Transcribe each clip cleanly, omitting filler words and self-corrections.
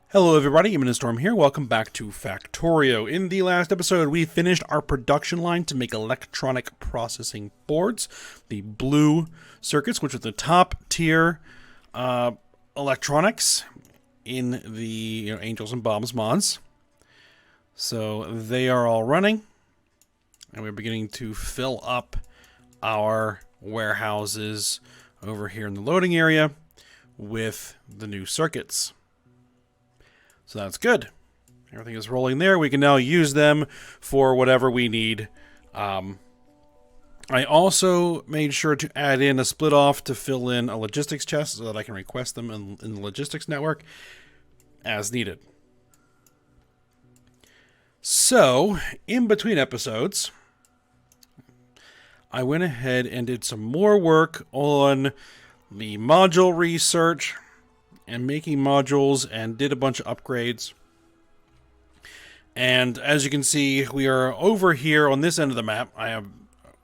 Hello everybody, Storm here. Welcome back to Factorio. In the last episode, we finished our production line to make electronic processing boards, the blue circuits, which are the top tier electronics in the Angels and Bombs mods. So they are all running, and we're beginning to fill up our warehouses over here in the loading area with the new circuits. So that's good. Everything is rolling there. We can now use them for whatever we need. I also made sure to add in a split off to fill in a logistics chest so that I can request them in the logistics network as needed. So, in between episodes, I went ahead and did some more work on the module research and making modules, and did a bunch of upgrades. And as you can see, we are over here on this end of the map. I have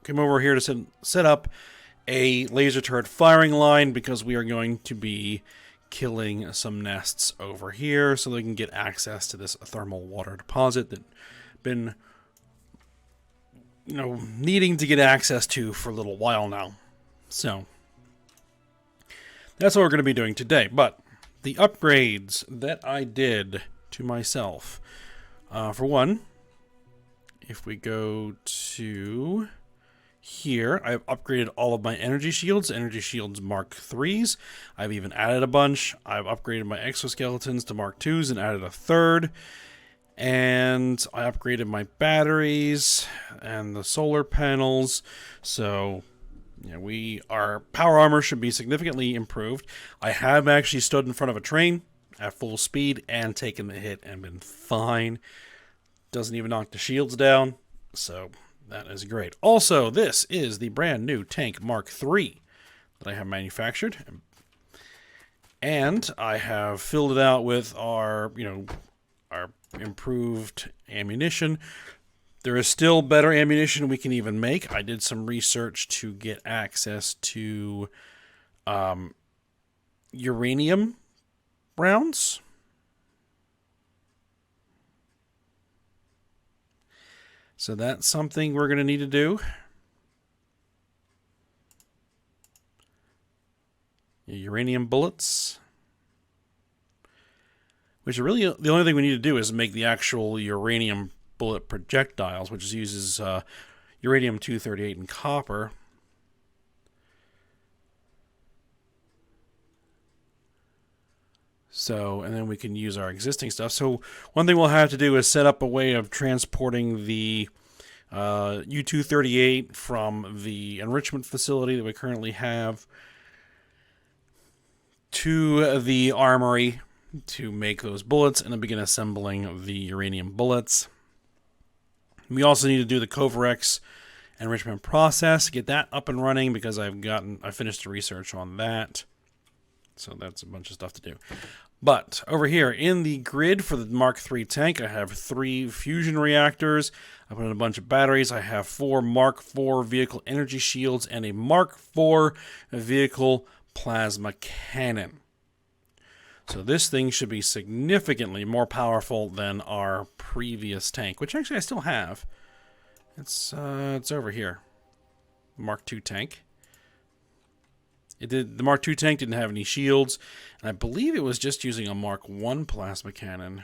come over here to set up a laser turret firing line because we are going to be killing some nests over here so they can get access to this thermal water deposit that been needing to get access to for a little while now. So that's what we're going to be doing today. But the upgrades that I did to myself. For one, if we go to here, I've upgraded all of my energy shields Mark 3s. I've even added a bunch. I've upgraded my exoskeletons to Mark 2s and added a third. And I upgraded my batteries and the solar panels. So our power armor should be significantly improved. I have actually stood in front of a train at full speed and taken the hit and been fine. Doesn't even knock the shields down, so that is great. Also, this is the brand new tank Mark III that I have manufactured, and I have filled it out with our improved ammunition. There is still better ammunition we can even make. I did some research to get access to uranium rounds. So that's something we're going to need to do. Uranium bullets. Which are really the only thing we need to do is make the actual uranium bullet projectiles, which uses uranium-238 and copper. So, and then we can use our existing stuff. So one thing we'll have to do is set up a way of transporting the U-238 from the enrichment facility that we currently have to the armory to make those bullets and then begin assembling the uranium bullets. We also need to do the Covarex enrichment process, get that up and running because I finished the research on that. So that's a bunch of stuff to do. But over here in the grid for the Mark III tank, I have 3 fusion reactors. I put in a bunch of batteries. I have 4 Mark IV vehicle energy shields and a Mark IV vehicle plasma cannon. So this thing should be significantly more powerful than our previous tank, which actually I still have. It's over here. Mark II tank. The Mark II tank didn't have any shields, and I believe it was just using a Mark I plasma cannon.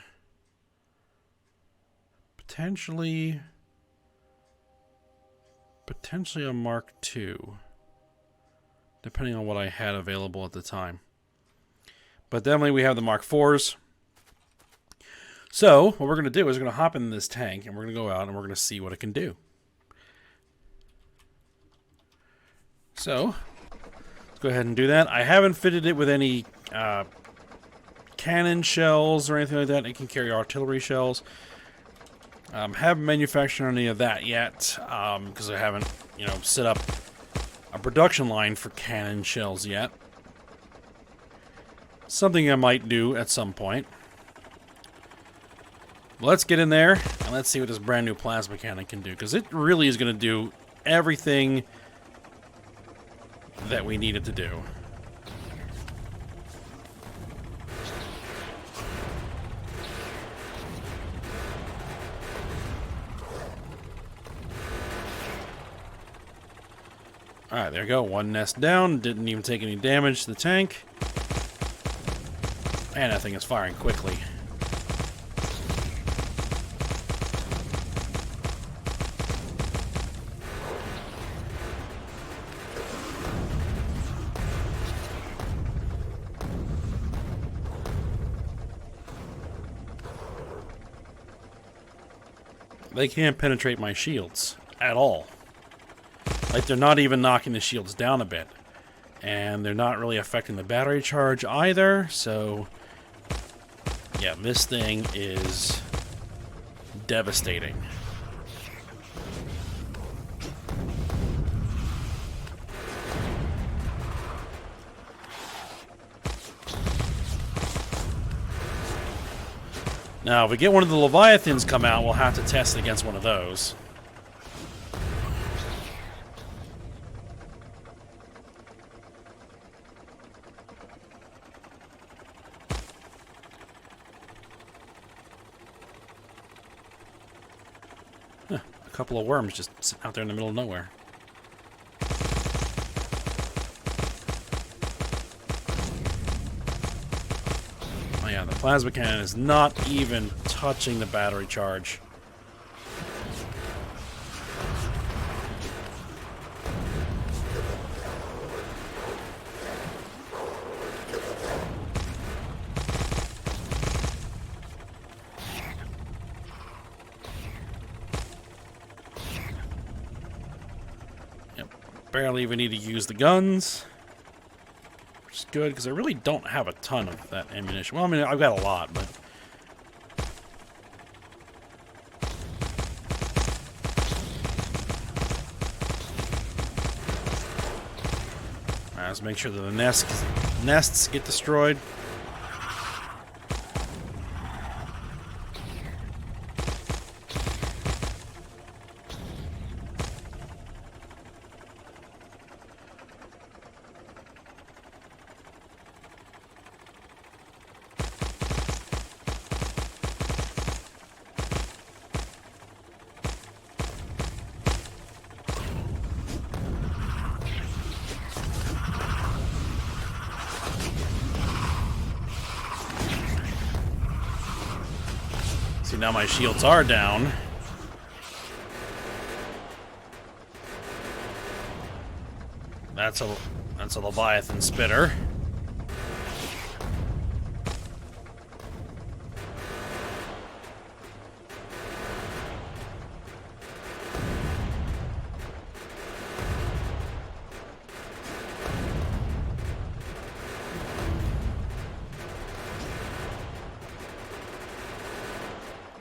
Potentially a Mark II, depending on what I had available at the time. But definitely we have the Mark IVs. So what we're going to do is we're going to hop in this tank, and we're going to go out, and we're going to see what it can do. So let's go ahead and do that. I haven't fitted it with any cannon shells or anything like that. It can carry artillery shells. Haven't manufactured any of that yet because I haven't, set up a production line for cannon shells yet. Something I might do at some point. Let's get in there and let's see what this brand new plasma cannon can do, because it really is going to do everything that we need it to do. Alright, there you go. One nest down. Didn't even take any damage to the tank. And that thing is firing quickly. They can't penetrate my shields at all. Like, they're not even knocking the shields down a bit. And they're not really affecting the battery charge either, so... yeah, this thing is devastating. Now, if we get one of the Leviathans come out, we'll have to test it against one of those. Huh, a couple of worms just sitting out there in the middle of nowhere. Oh yeah, the plasma cannon is not even touching the battery charge. Yep, barely even need to use the guns. Which is good, because I really don't have a ton of that ammunition. Well, I mean, I've got a lot, but... Alright, let's make sure that the nests get destroyed. See, now my shields are down. That's a Leviathan spitter.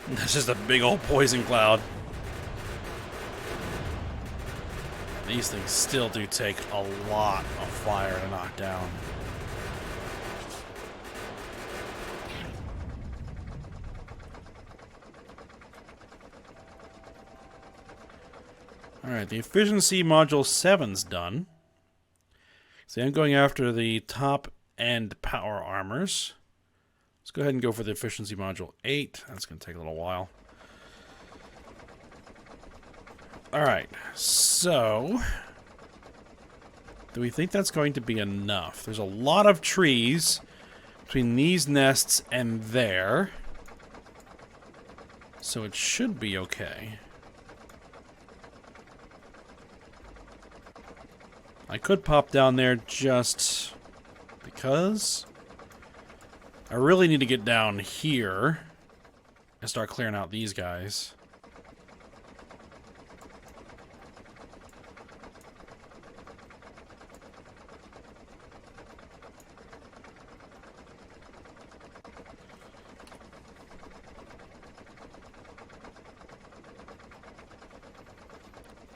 That's just a big old poison cloud. These things still do take a lot of fire to knock down. Alright, the efficiency module 7's done. So I'm going after the top end power armors. Let's go ahead and go for the efficiency module 8. That's going to take a little while. Alright, so... do we think that's going to be enough? There's a lot of trees between these nests and there. So it should be okay. I could pop down there just because... I really need to get down here and start clearing out these guys.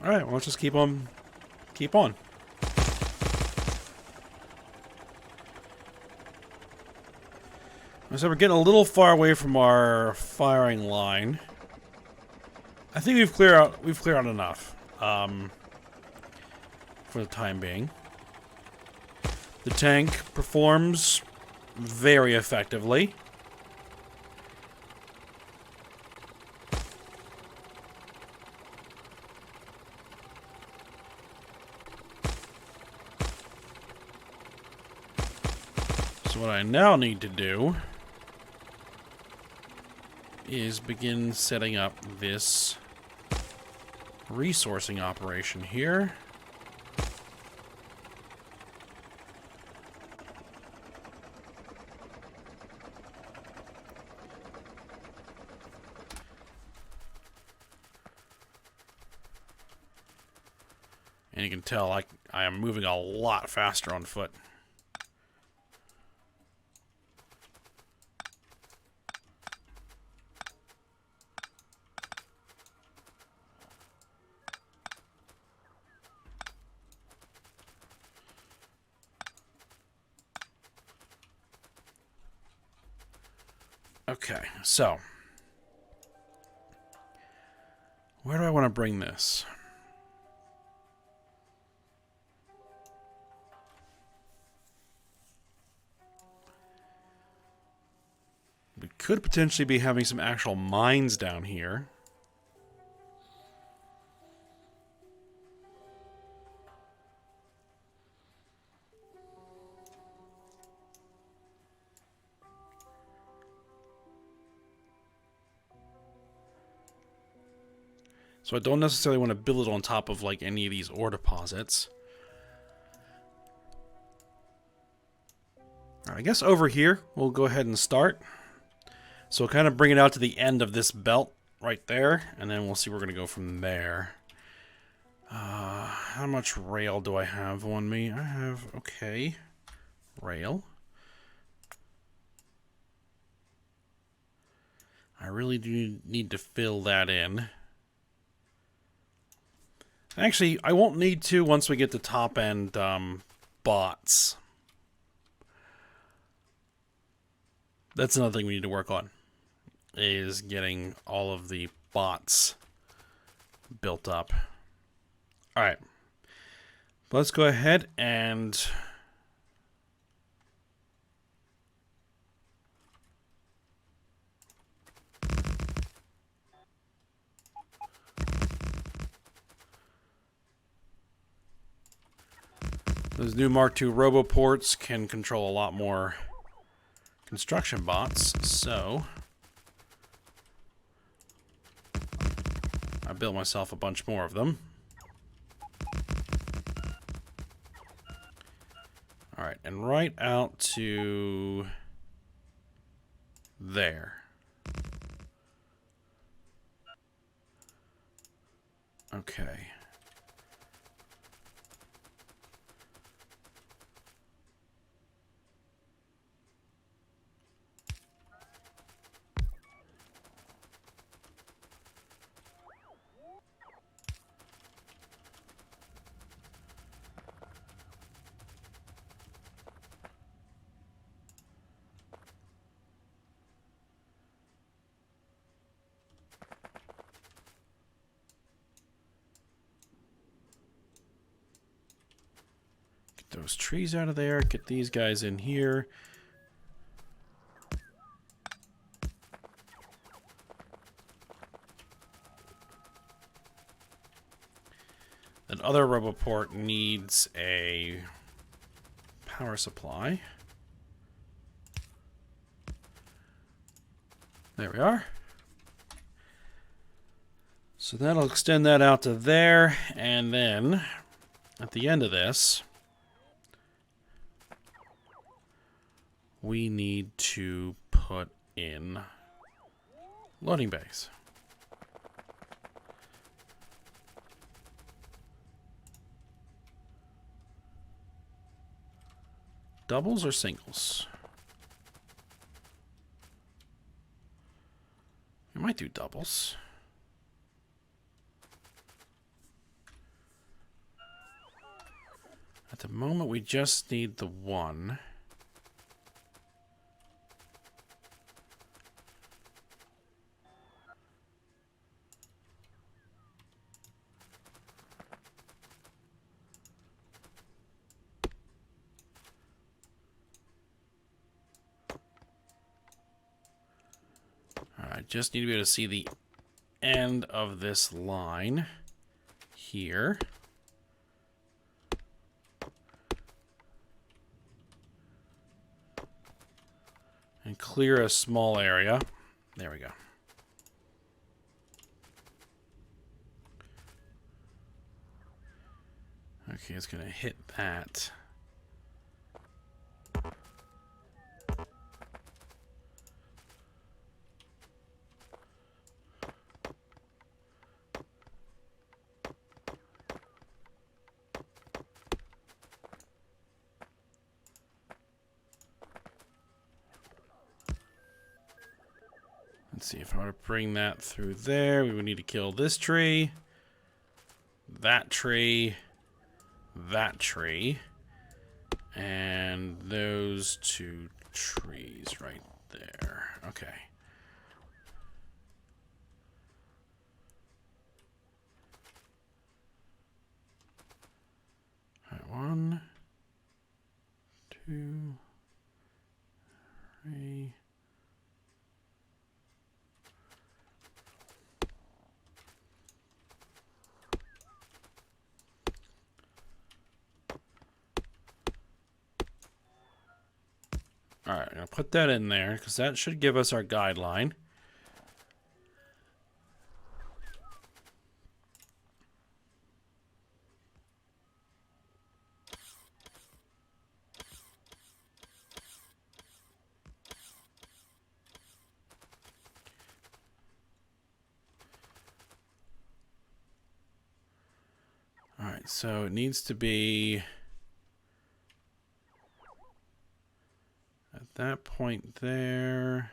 Alright, well, let's just keep on. So we're getting a little far away from our firing line. I think we've cleared out enough for the time being. The tank performs very effectively. What I now need to do is begin setting up this resourcing operation here. And you can tell I am moving a lot faster on foot. Okay, so where do I want to bring this? We could potentially be having some actual mines down here. So I don't necessarily want to build it on top of like any of these ore deposits. I guess over here we'll go ahead and start. So we'll kind of bring it out to the end of this belt right there, and then we'll see where we're going to go from there. How much rail do I have on me? I have, okay, rail. I really do need to fill that in. Actually, I won't need to once we get the top end bots. That's another thing we need to work on, is getting all of the bots built up. Alright. Let's go ahead and those new Mark II RoboPorts can control a lot more construction bots, so I built myself a bunch more of them. Alright, and right out to there. Okay. Those trees out of there, get these guys in here. That other RoboPort needs a power supply. There we are. So that'll extend that out to there, and then at the end of this, we need to put in loading bays. Doubles or singles? We might do doubles. At the moment, we just need the one. I just need to be able to see the end of this line here. and clear a small area. There we go. Okay, it's going to hit that. Let's see, if I were to bring that through there, we would need to kill this tree, that tree, and those two trees right there. Okay. All right, 1, 2, 3. All right, I'm going to put that in there because that should give us our guideline. All right, so it needs to be at that point there.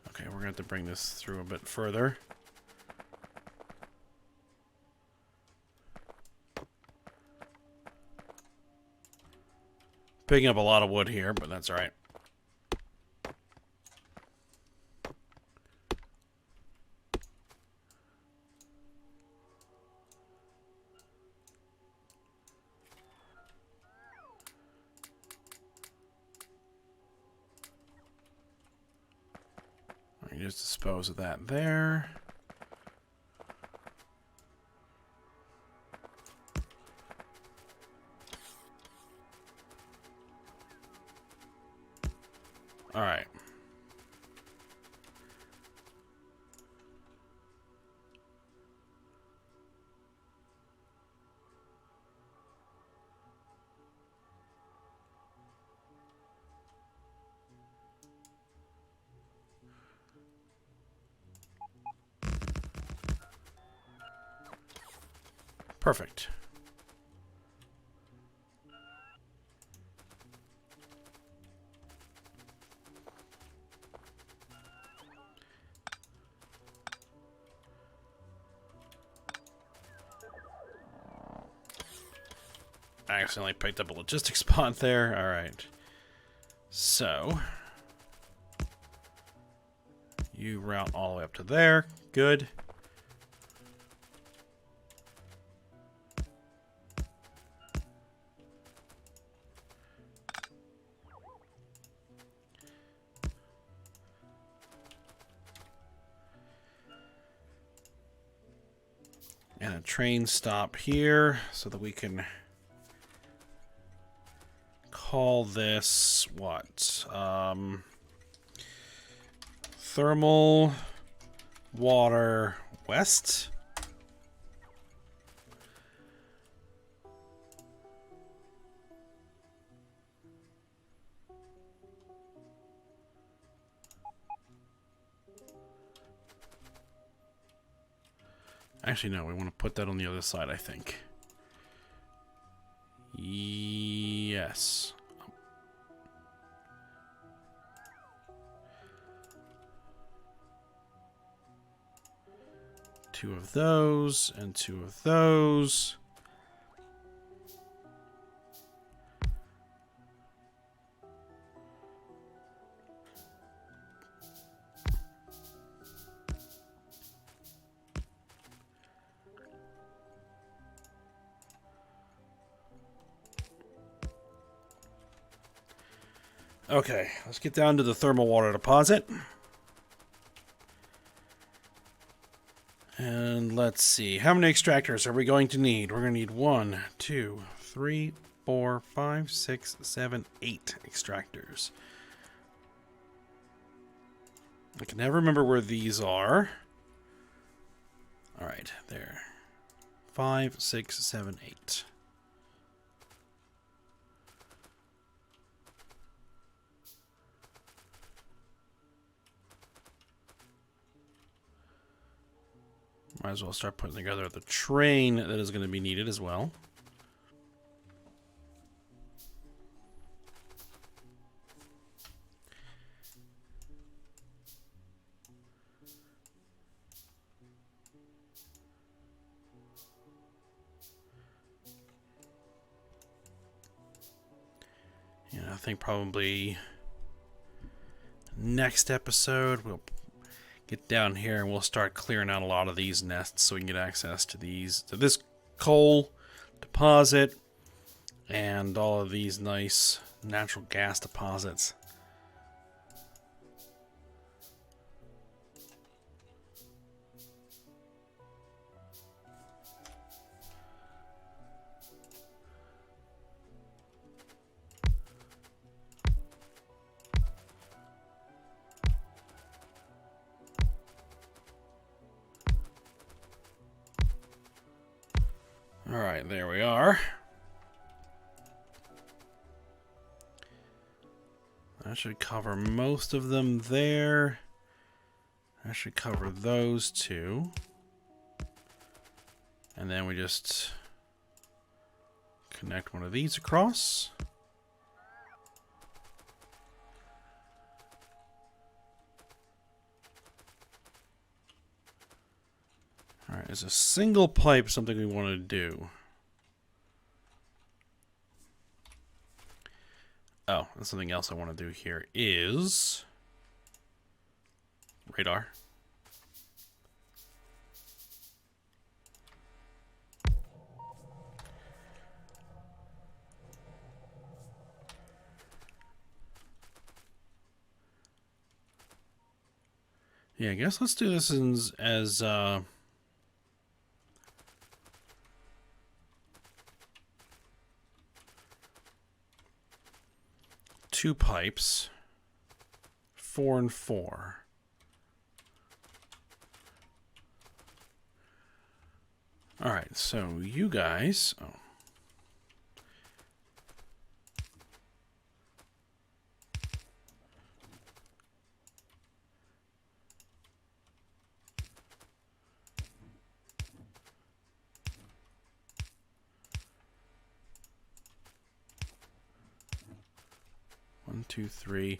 Okay, we're going to have to bring this through a bit further. Picking up a lot of wood here, but that's all right. Just dispose of that there. All right. Perfect. I accidentally picked up a logistics spot there. All right. So you route all the way up to there. Good. And a train stop here so that we can call this what? Thermal water west. Actually, no, we want to put that on the other side, I think. Yes. Two of those and two of those. Okay, let's get down to the thermal water deposit. And let's see, how many extractors are we going to need? We're going to need 1, 2, 3, 4, 5, 6, 7, 8 extractors. I can never remember where these are. All right, there. 5, 6, 7, 8. Might as well start putting together the train that is going to be needed as well. Yeah, I think probably next episode we'll get down here and we'll start clearing out a lot of these nests so we can get access to this coal deposit and all of these nice natural gas deposits. All right, there we are. That should cover most of them there. That should cover those two. And then we just connect one of these across. All right, is a single pipe something we want to do? Oh, and something else I want to do here is radar. Yeah, I guess let's do this as 2 pipes, 4 and 4. All right, so you guys. Oh. One, two, three.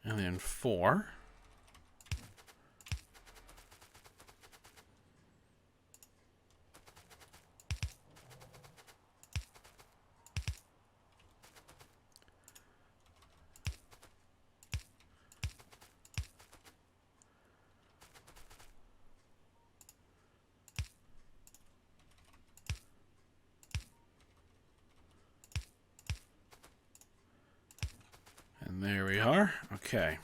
And then 4. And there we are. Okay.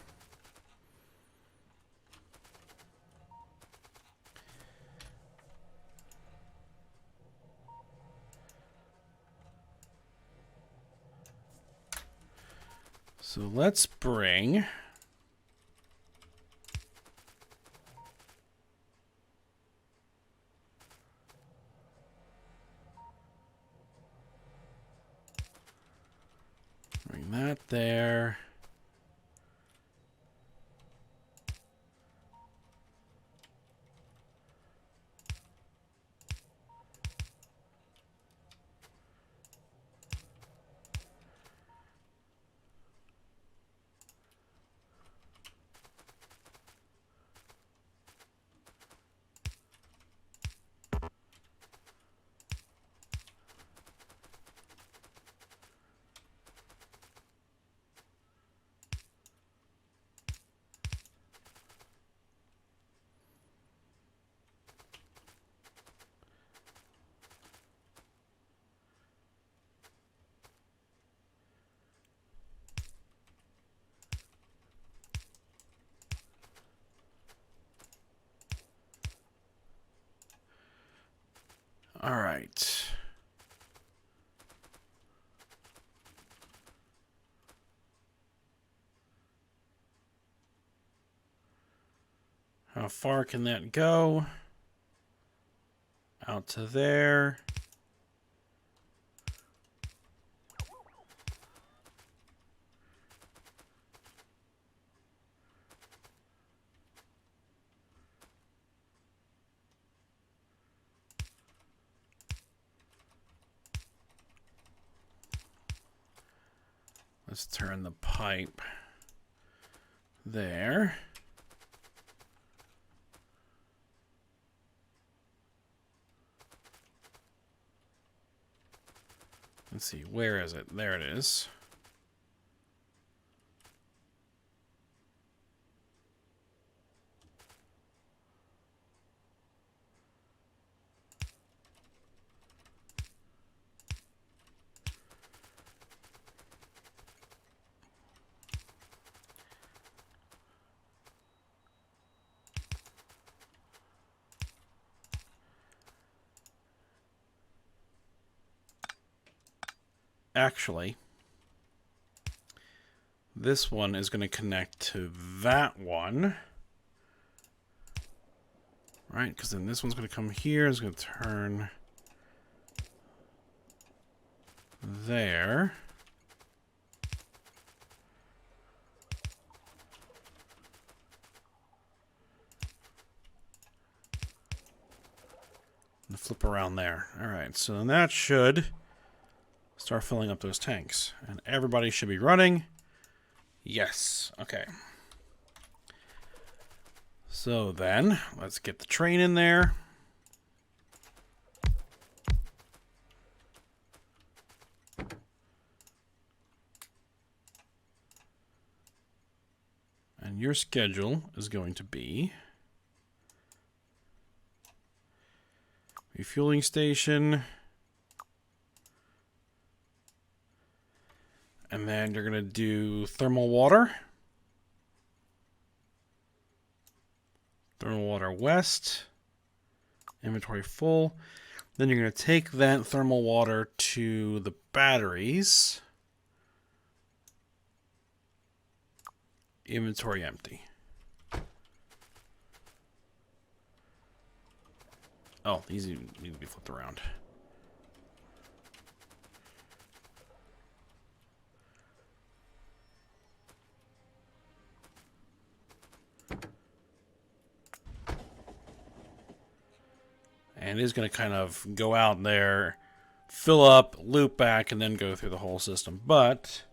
So let's bring that there. All right. How far can that go? Out to there. Let's turn the pipe there. Let's see, where is it? There it is. Actually, this one is going to connect to that one. Right, because then this one's going to come here. It's going to turn there. And flip around there. All right, so then that should start filling up those tanks. And everybody should be running. Yes. Okay. So then, let's get the train in there. And your schedule is going to be refueling station. And then you're going to do thermal water. Thermal water west. Inventory full. Then you're going to take that thermal water to the batteries. Inventory empty. Oh, these need to be flipped around. And it is going to kind of go out there, fill up, loop back, and then go through the whole system. But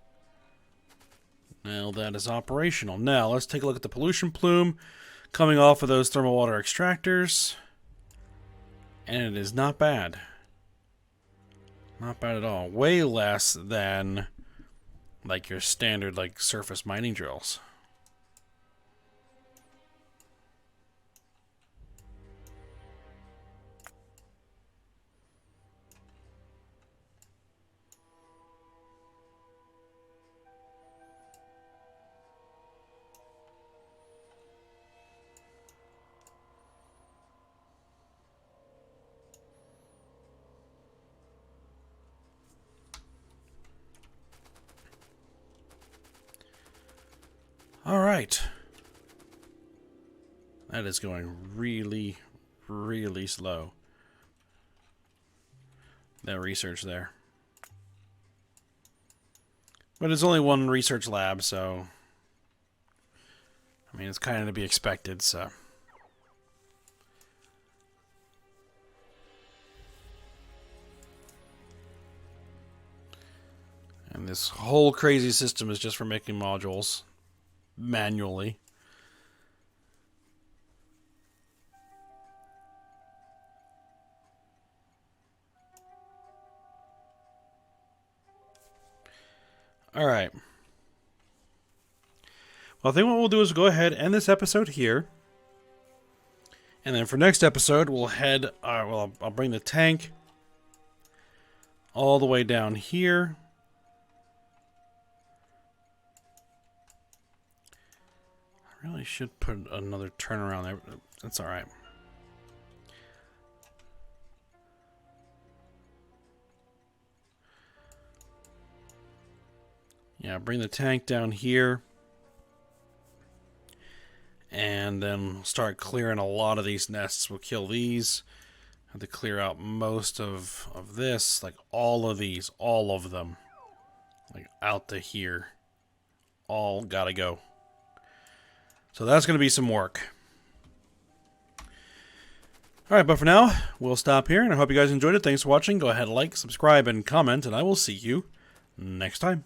now that is operational. Now let's take a look at the pollution plume coming off of those thermal water extractors. And it is not bad. Not bad at all. Way less than like your standard like surface mining drills. All right. That is going really, really slow. That research there. But it's only one research lab, so I mean, it's kind of to be expected, so. And this whole crazy system is just for making modules manually. All right. Well, I think what we'll do is go ahead and end this episode here. And then for next episode, we'll head... well, I'll bring the tank all the way down here. I really should put another turnaround there. That's all right. Yeah, bring the tank down here. And then start clearing a lot of these nests. We'll kill these. Have to clear out most of this. Like all of these. All of them. Like out to here. All gotta go. So that's going to be some work. Alright, but for now, we'll stop here. And I hope you guys enjoyed it. Thanks for watching. Go ahead, like, subscribe, and comment. And I will see you next time.